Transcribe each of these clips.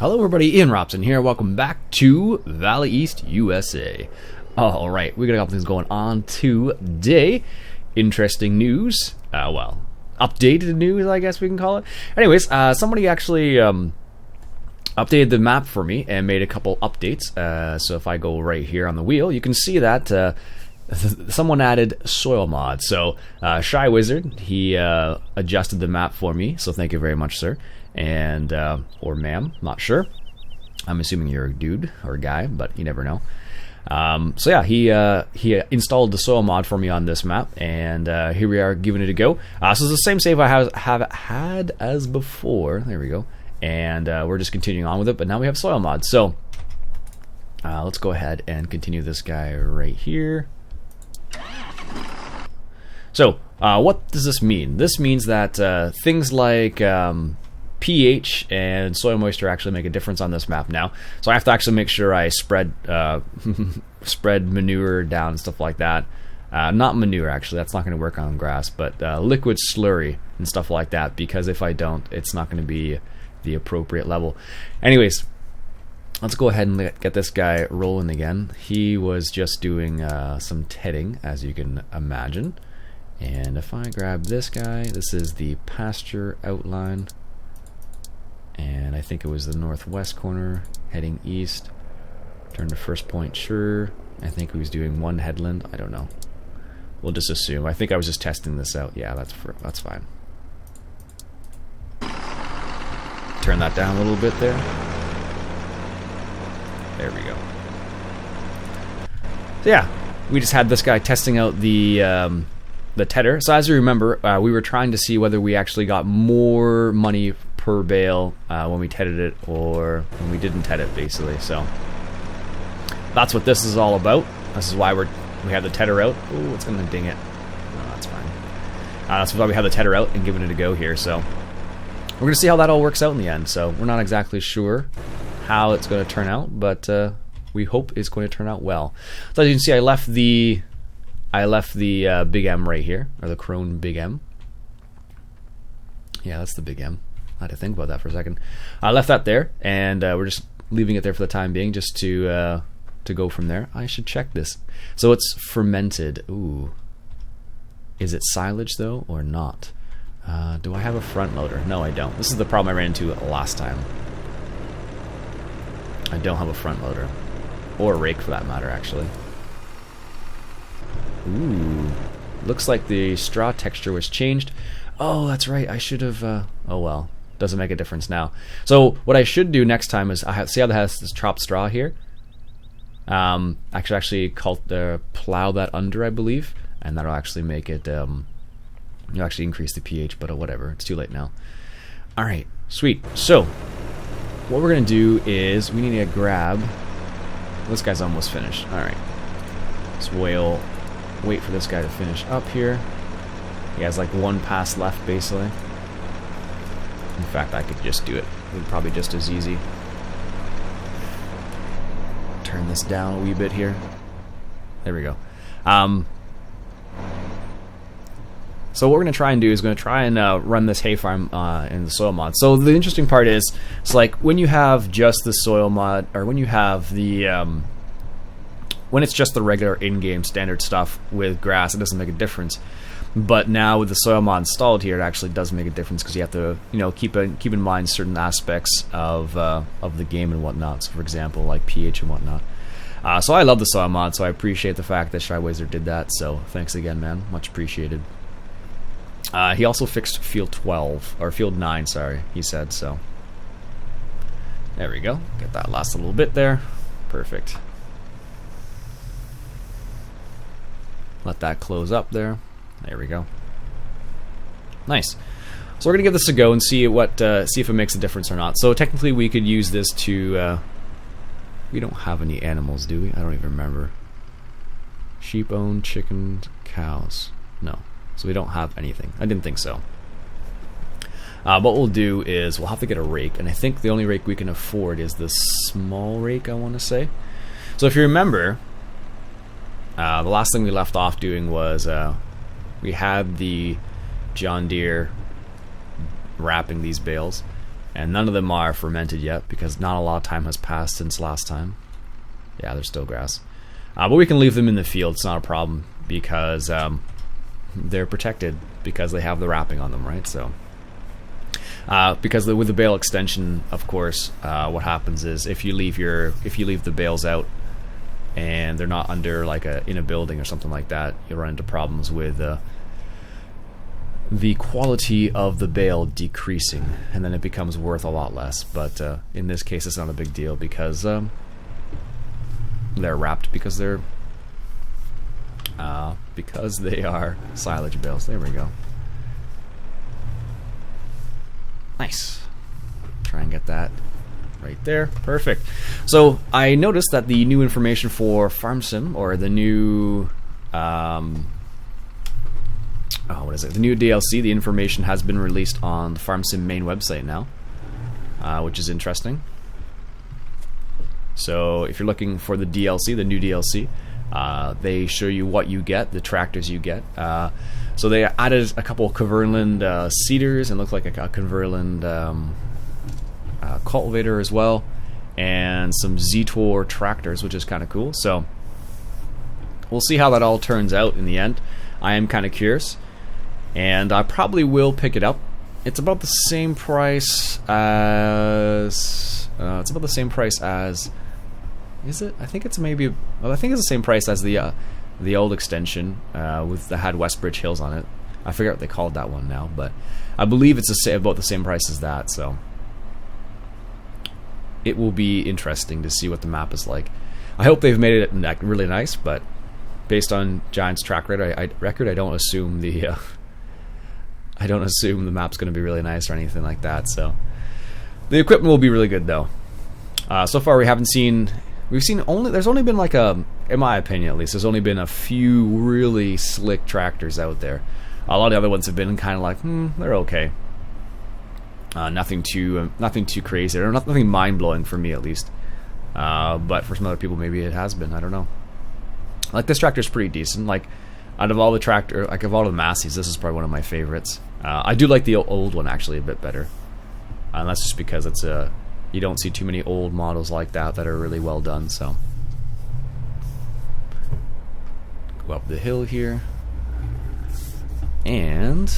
Hello everybody, Iain Robson here. Welcome back to Valley East, USA. Alright, we got a couple things going on today. Interesting news. Well, updated news, I guess we can call it. Anyways, somebody actually updated the map for me and made a couple updates. So if I go right here on the wheel, you can see that someone added soil mod. So Shy Wizard, he adjusted the map for me, so thank you very much, sir. And or ma'am, not sure. I'm assuming you're a dude or a guy, but you never know. So yeah, he installed the soil mod for me on this map, and here we are giving it a go. So it's the same save I have had as before. There we go. And we're just continuing on with it, but now we have soil mod. So let's go ahead and continue this guy right here. So what does this mean? This means that things like pH and soil moisture actually make a difference on this map now. So I have to actually make sure I spread spread manure down and stuff like that. Not manure, actually, that's not going to work on grass, but liquid slurry and stuff like that, because if I don't, it's not going to be the appropriate level. Anyways, let's go ahead and get this guy rolling again. He was just doing some tedding, as you can imagine. And if I grab this guy, this is the pasture outline. And I think it was the northwest corner, heading east. Turn to first point, sure. I think he was doing one headland. I don't know. We'll just assume. I think I was just testing this out. Yeah, that's fine. Turn that down a little bit there. There we go. So yeah, we just had this guy testing out the tedder. So as you remember, we were trying to see whether we actually got more money per bale when we tedded it or when we didn't ted it, basically. So that's what this is all about. This is why we have the tedder out. Oh, it's gonna ding it. No, that's fine. That's why we have the tedder out and giving it a go here. So we're gonna see how that all works out in the end. So we're not exactly sure how it's going to turn out, but we hope it's going to turn out well. So as you can see, I left the Big M right here, or the Crone Big M. Yeah, that's the Big M. I had to think about that for a second. I left that there, and we're just leaving it there for the time being, just to go from there. I should check this. So it's fermented. Ooh, is it silage though, or not? Do I have a front loader? No, I don't. This is the problem I ran into last time. I don't have a front loader, or a rake for that matter, actually. Ooh, looks like the straw texture was changed. Oh, that's right. I should have. Oh well, doesn't make a difference now. So what I should do next time is see how that has this chopped straw here. I should actually plow that under, I believe, and that'll actually make it. You'll actually increase the pH, but whatever. It's too late now. All right, sweet. So what we're gonna do is we need to grab. This guy's almost finished. All right, let's wait for this guy to finish up here. He has like one pass left, basically. In fact, I could just do it. It would probably just as easy. Turn this down a wee bit here. There we go. So what we're going to try and do is going to try and run this hay farm in the soil mod. So the interesting part is, it's like when you have just the soil mod, or when you have the when it's just the regular in-game standard stuff with grass, it doesn't make a difference. But now with the soil mod installed here, it actually does make a difference, because you have to, keep in mind certain aspects of the game and whatnot. So for example, like pH and whatnot. So I love the soil mod, so I appreciate the fact that Shy Wizard did that. So thanks again, man. Much appreciated. He also fixed field 12, or field 9, sorry, he said, so. There we go. Get that last little bit there. Perfect. Let that close up there. There we go. Nice. So we're gonna give this a go and see see if it makes a difference or not. So technically we could use this to we don't have any animals, do we? I don't even remember. Sheep owned, chicken, cows. No. So we don't have anything. I didn't think so. What we'll do is we'll have to get a rake, and I think the only rake we can afford is this small rake, I want to say. So if you remember, the last thing we left off doing was we had the John Deere wrapping these bales, And none of them are fermented yet because not a lot of time has passed since last time. Yeah, they're still grass. But we can leave them in the field, it's not a problem, because they're protected because they have the wrapping on them, right? So, because with the bale extension, of course, what happens is if you leave the bales out and they're not under like in a building or something like that, you'll run into problems with the quality of the bale decreasing, and then it becomes worth a lot less. But in this case, it's not a big deal because they're wrapped because they are silage bales. There we go. Nice. Try and get that right there. Perfect. So I noticed that the new information for FarmSim, or the new what is it? The new DLC, the information has been released on the FarmSim main website now, which is interesting. So if you're looking for the DLC, the new DLC, they show you what you get, the tractors you get. So they added a couple of Kverland seeders, and looks like a Kverland cultivator as well, and some Zetor tractors, which is kind of cool. So we'll see how that all turns out in the end. I am kind of curious, and I probably will pick it up. It's about the same price as is it? I think it's maybe. Well, I think it's the same price as the old extension with that had Westbridge Hills on it. I forget what they called that one now, but I believe it's about the same price as that. So it will be interesting to see what the map is like. I hope they've made it really nice, but based on Giant's track record, I don't assume the map's going to be really nice or anything like that. So the equipment will be really good though. So far there's only been like in my opinion at least, there's only been a few really slick tractors out there. A lot of the other ones have been kind of like, they're okay. Nothing too crazy, or nothing mind-blowing for me at least. But for some other people maybe it has been, I don't know. Like this tractor's pretty decent. Like out of all the Massies, this is probably one of my favorites. I do like the old one actually a bit better. And that's just because it's you don't see too many old models like that are really well done. So go up the hill here and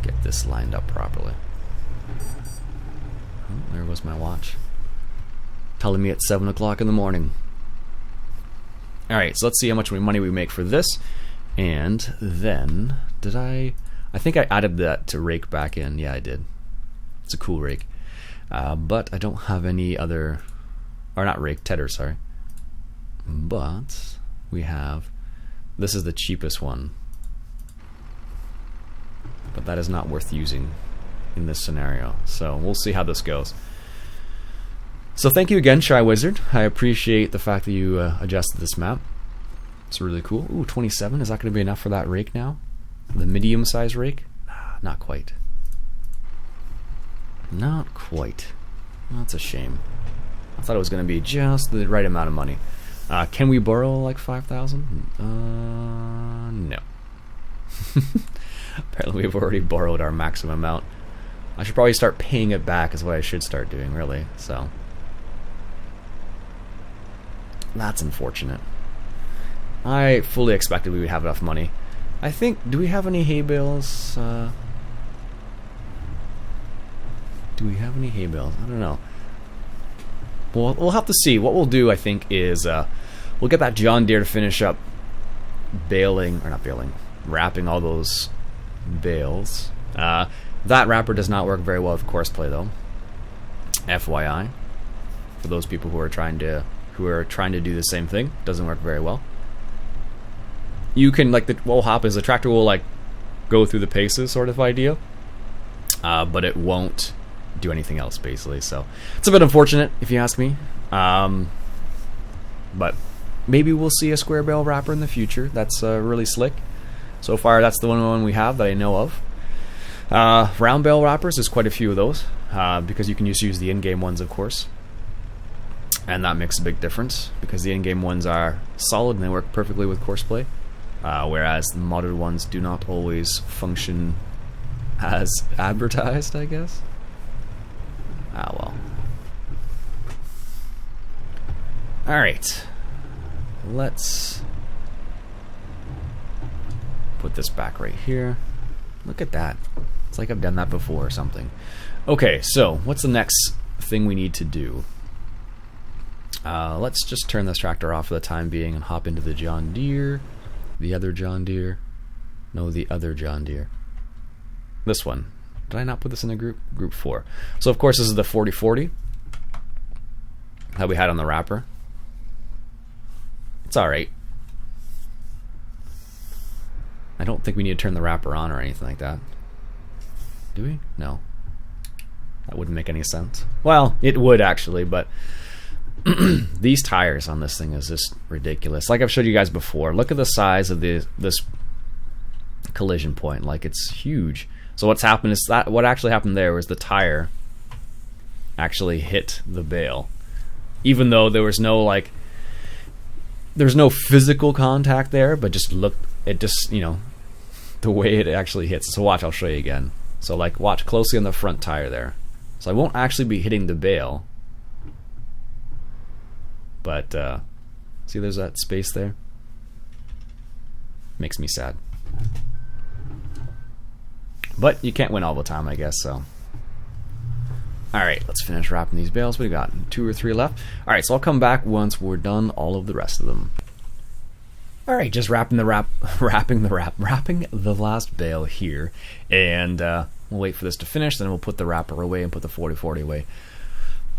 get this lined up properly. Oh, there goes my watch telling me it's 7 o'clock in the morning. Alright, so let's see how much money we make for this. And then I think I added that to rake back in. Yeah, I did. It's a cool rake. But I don't have any other, or not rake, tedder, sorry. But we have, this is the cheapest one. But that is not worth using in this scenario. So we'll see how this goes. So thank you again, Shy Wizard. I appreciate the fact that you adjusted this map. It's really cool. Ooh, 27. Is that going to be enough for that rake now? The medium-sized rake? Not quite. Not quite. That's a shame. I thought it was going to be just the right amount of money. Can we borrow like 5,000? No. Apparently we've already borrowed our maximum amount. I should probably start paying it back is what I should start doing, really. So that's unfortunate. I fully expected we would have enough money. I think, do we have any hay bales? Do we have any hay bales? I don't know. We'll have to see. What we'll do, I think, is we'll get that John Deere to finish up wrapping all those bales. That wrapper does not work very well with courseplay, though. FYI, for those people who are trying to do the same thing, doesn't work very well. You can what will happen is the tractor will like go through the paces sort of idea, but it won't do anything else basically. So it's a bit unfortunate if you ask me. But maybe we'll see a square bale wrapper in the future. That's really slick. So far, that's the one we have that I know of. Round bale wrappers, there's quite a few of those because you can just use the in-game ones, of course. And that makes a big difference because the in-game ones are solid and they work perfectly with courseplay, whereas the modded ones do not always function as advertised, I guess. Ah, well. Alright. Let's put this back right here. Look at that. It's like I've done that before or something. Okay, so what's the next thing we need to do? Let's just turn this tractor off for the time being and hop into the John Deere. The other John Deere. No, the other John Deere. This one. Did I not put this in a group? Group 4. So of course this is the 4040 that we had on the wrapper. It's alright. I don't think we need to turn the wrapper on or anything like that. Do we? No. That wouldn't make any sense. Well, it would actually, but these tires on this thing is just ridiculous. Like I've showed you guys before, look at the size of this collision point. Like, it's huge. So what's happened is that what actually happened there was the tire actually hit the bale, even though there was no physical contact there, but just look, it just, you know, the way it actually hits. So watch, I'll show you again. So like, watch closely on the front tire there. So I won't actually be hitting the bale, but see, there's that space there. Makes me sad. But you can't win all the time, I guess, so. Alright, let's finish wrapping these bales. We got 2 or 3 left. Alright, so I'll come back once we're done all of the rest of them. Alright, just wrapping the last bale here. And we'll wait for this to finish, then we'll put the wrapper away and put the 4040 away.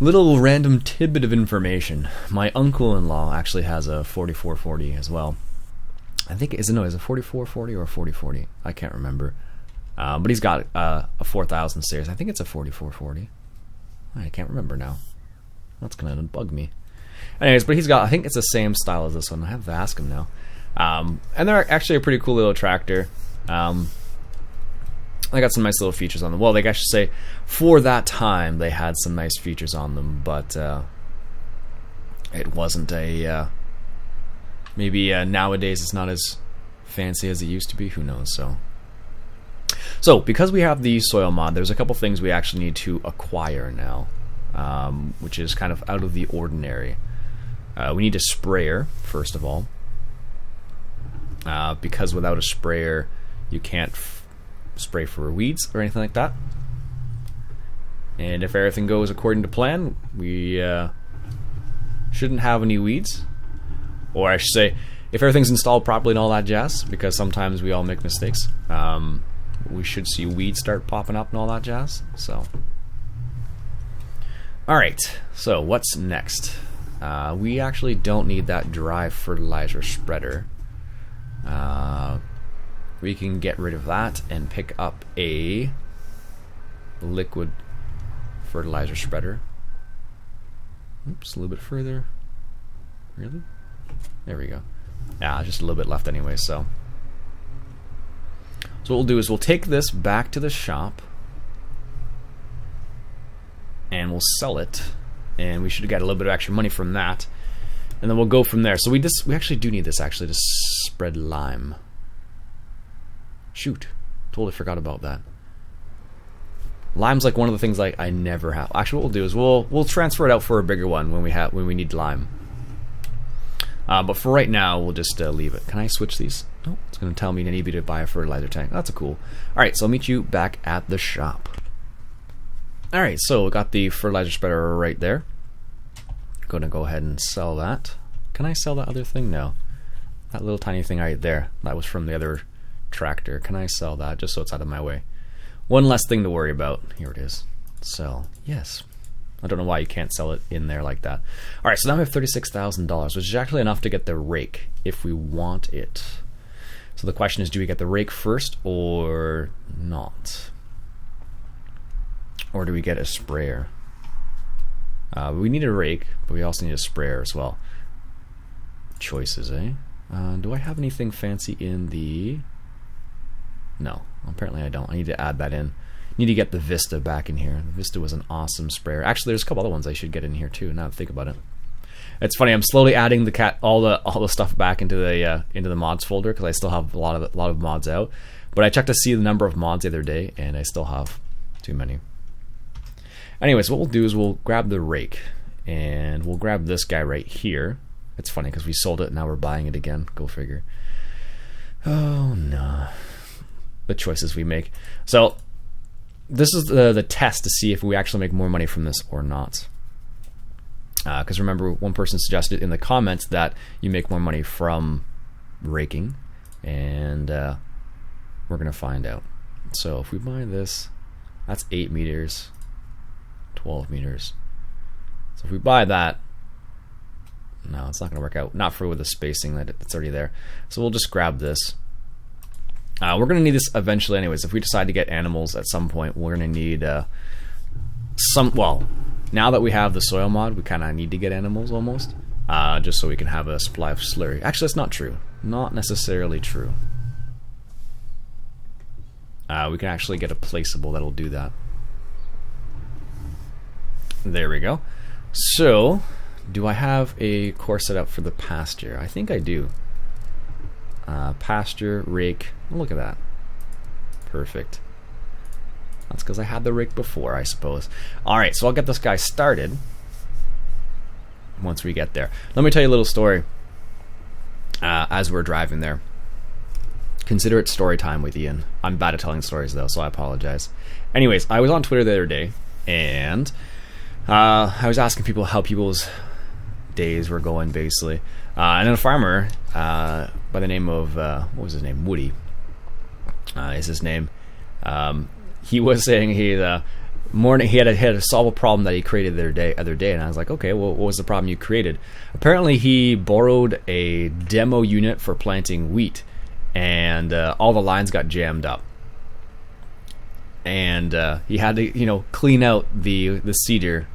Little random tidbit of information. My uncle-in-law actually has a 4440 as well. I think is it 4440 or a 4040? I can't remember. But he's got a 4000 series. I think it's a 4440. I can't remember now. That's gonna bug me. Anyways, but he's got, I think it's the same style as this one. I have to ask him now. And they're actually a pretty cool little tractor. They got some nice little features on them. Well, like I should say, for that time, they had some nice features on them, but it wasn't a... maybe nowadays it's not as fancy as it used to be. Who knows, So, because we have the soil mod, there's a couple things we actually need to acquire now, which is kind of out of the ordinary. We need a sprayer, first of all, because without a sprayer, you can't spray for weeds or anything like that. And if everything goes according to plan, we shouldn't have any weeds. Or I should say, if everything's installed properly and all that jazz, because sometimes we all make mistakes, we should see weeds start popping up and all that jazz. So, alright, so what's next? We actually don't need that dry fertilizer spreader. We can get rid of that and pick up a liquid fertilizer spreader. Oops, a little bit further. Really? There we go. Yeah, just a little bit left anyway, so what we'll do is we'll take this back to the shop and we'll sell it, and we should get a little bit of extra money from that, and then we'll go from there. So we actually do need this actually to spread lime. Shoot, totally forgot about that. Lime's like one of the things like I never have. Actually, what we'll do is we'll transfer it out for a bigger one when we need lime. But for right now, we'll just leave it. Can I switch these? No, it's going to tell me I need to buy a fertilizer tank. That's a cool. Alright, so I'll meet you back at the shop. Alright, so we got the fertilizer spreader right there. Going to go ahead and sell that. Can I sell that other thing? No. That little tiny thing right there, that was from the other tractor. Can I sell that just so it's out of my way? One less thing to worry about. Here it is. Sell. Yes. I don't know why you can't sell it in there like that. Alright, so now we have $36,000, which is actually enough to get the rake if we want it. So the question is, do we get the rake first or not? Or do we get a sprayer? We need a rake, but we also need a sprayer as well. Choices, eh? Do I have anything fancy in the... No, apparently I don't. I need to add that in. Need to get the Vista back in here. The Vista was an awesome sprayer. Actually, there's a couple other ones I should get in here too. Now that I think about it, it's funny. I'm slowly adding all the stuff back into the mods folder because I still have a lot of mods out. But I checked to see the number of mods the other day, and I still have too many. Anyways, what we'll do is we'll grab the rake, and we'll grab this guy right here. It's funny because we sold it, and now we're buying it again. Go figure. Oh no, the choices we make. So this is the test to see if we actually make more money from this or not. Because remember, one person suggested in the comments that you make more money from raking, and we're gonna find out. So if we buy this, that's 8 meters, 12 meters. So if we buy that, no, it's not gonna work out. Not for with the spacing that's already there. So we'll just grab this. We're gonna need this eventually, anyways. If we decide to get animals at some point, we're gonna need well, now that we have the soil mod, we kind of need to get animals almost, just so we can have a supply of slurry. Actually, that's not true. Not necessarily true. We can actually get a placeable that'll do that. There we go. So, do I have a course set up for the pasture? I think I do. Pasture, rake. Look at that. Perfect. That's because I had the rake before, I suppose. Alright, so I'll get this guy started once we get there. Let me tell you a little story as we're driving there. Consider it story time with Ian. I'm bad at telling stories, though, so I apologize. Anyways, I was on Twitter the other day, and I was asking people how people's days were going, basically. And then a farmer by the name of, what was his name? Woody is his name. He was saying he had to solve a problem that he created the other day, and I was like, okay, well, what was the problem you created? Apparently, he borrowed a demo unit for planting wheat, and all the lines got jammed up, and he had to, clean out the seeder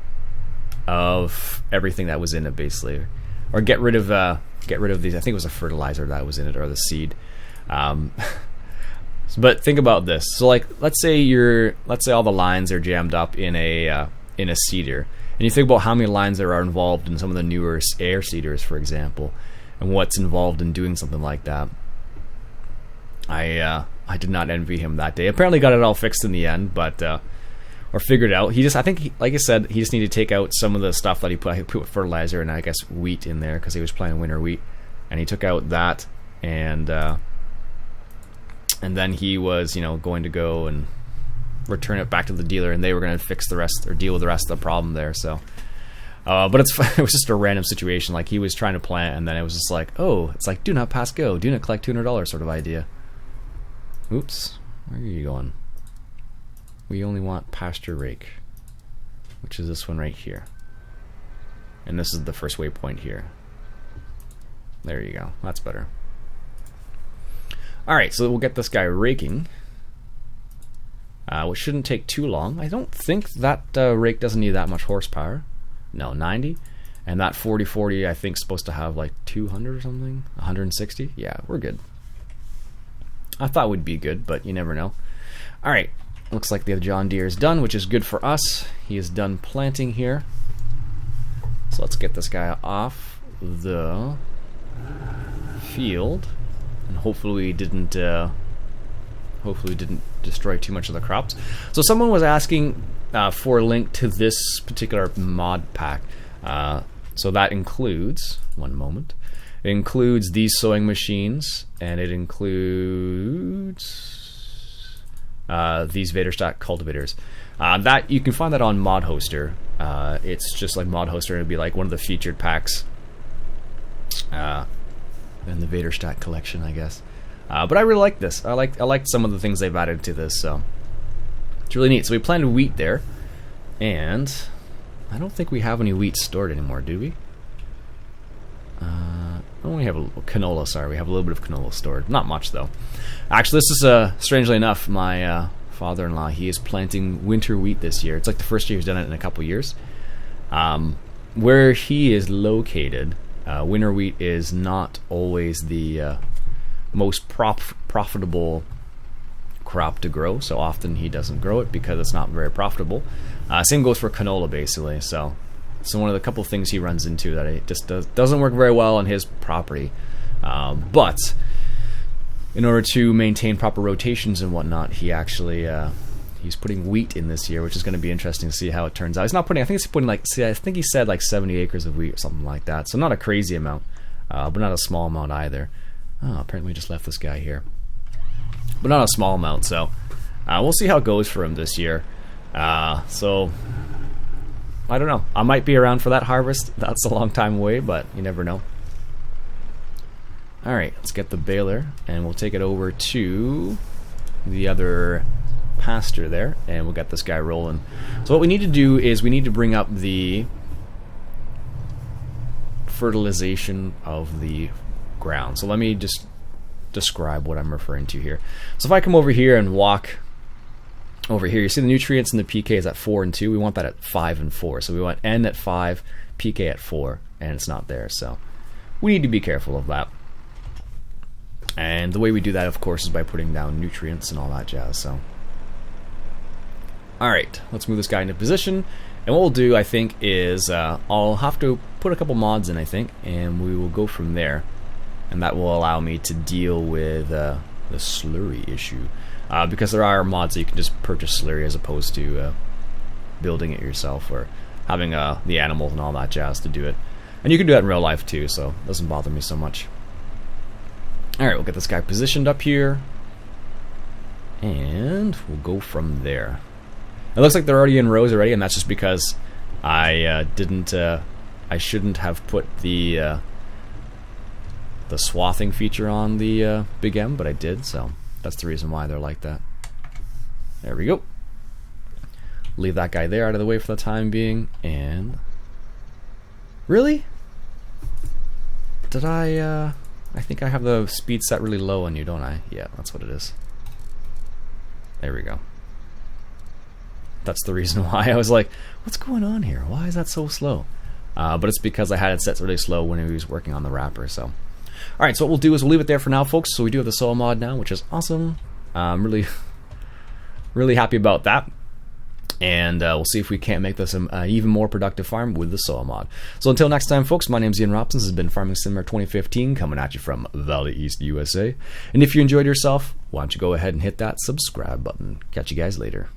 of everything that was in it, basically, or get rid of these. I think it was a fertilizer that was in it, or the seed. But think about this. So, like, let's say all the lines are jammed up in a seeder, and you think about how many lines there are involved in some of the newer air seeders, for example, and what's involved in doing something like that. I did not envy him that day. Apparently, got it all fixed in the end, but or figured it out. Like I said, he just needed to take out some of the stuff that he put fertilizer and I guess wheat in there because he was planting winter wheat, and he took out that and then he was, going to go and return it back to the dealer, and they were going to fix the rest or deal with the rest of the problem there. So, but it was just a random situation. Like, he was trying to plant, and then it was just like, oh, it's like do not pass go, do not collect $200 sort of idea. Oops, where are you going? We only want pasture rake, which is this one right here, and this is the first waypoint here. There you go. That's better. Alright, so we'll get this guy raking, which shouldn't take too long. I don't think that rake doesn't need that much horsepower. No, 90. And that 4040 I think is supposed to have like 200 or something. 160. Yeah, we're good. I thought we'd be good, but you never know. Alright, looks like the John Deere is done, which is good for us. He is done planting here. So let's get this guy off the field. And hopefully we didn't destroy too much of the crops. So someone was asking for a link to this particular mod pack. So that includes, one moment, it includes these sewing machines, and it includes these Vaderstack cultivators. That you can find that on Mod Hoster. It's just like Mod Hoster. It'd be like one of the featured packs. In the Vaderstack collection, I guess. But I really like this. I liked some of the things they've added to this, so it's really neat. So we planted wheat there, and I don't think we have any wheat stored anymore, do we? We have a canola. Sorry, we have a little bit of canola stored. Not much though. Actually, this is strangely enough, my father-in-law. He is planting winter wheat this year. It's like the first year he's done it in a couple years. Where he is located. Winter wheat is not always the most profitable crop to grow, so often he doesn't grow it because it's not very profitable. Same goes for canola, basically. So one of the couple things he runs into that it just doesn't work very well on his property. But in order to maintain proper rotations and whatnot, he actually He's putting wheat in this year, which is going to be interesting to see how it turns out. He's not putting, I think he's putting like, see, I think he said like 70 acres of wheat or something like that. So not a crazy amount, but not a small amount either. Oh, apparently we just left this guy here. But not a small amount, so we'll see how it goes for him this year. So, I don't know. I might be around for that harvest. That's a long time away, but you never know. Alright, let's get the baler, and we'll take it over to the other pasture there, and we'll get this guy rolling. So what we need to do is we need to bring up the fertilization of the ground. So let me just describe what I'm referring to here. So if I come over here and walk over here, you see the nutrients and the pK is at 4 and 2. We want that at 5 and 4. So we want N at 5, pK at 4, and it's not there. So we need to be careful of that. And the way we do that, of course, is by putting down nutrients and all that jazz. So, alright, let's move this guy into position. And what we'll do, I think, is I'll have to put a couple mods in, I think, and we will go from there. And that will allow me to deal with the slurry issue. Because there are mods that you can just purchase slurry as opposed to building it yourself or having the animals and all that jazz to do it. And you can do that in real life too, so it doesn't bother me so much. Alright, we'll get this guy positioned up here. And we'll go from there. It looks like they're already in rows already, and that's just because I I shouldn't have put the swathing feature on the Big M, but I did, so that's the reason why they're like that. There we go. Leave that guy there out of the way for the time being, and... Really? Did I think I have the speed set really low on you, don't I? Yeah, that's what it is. There we go. That's the reason why I was like, what's going on here? Why is that so slow? But it's because I had it set really slow when he was working on the wrapper, so... Alright, so what we'll do is we'll leave it there for now, folks. So we do have the soil mod now, which is awesome. I'm really happy about that. And we'll see if we can't make this an even more productive farm with the soil mod. So until next time, folks, my name's Iain Robson. This has been Farming Simulator 2015, coming at you from Valley East, USA. And if you enjoyed yourself, why don't you go ahead and hit that subscribe button. Catch you guys later.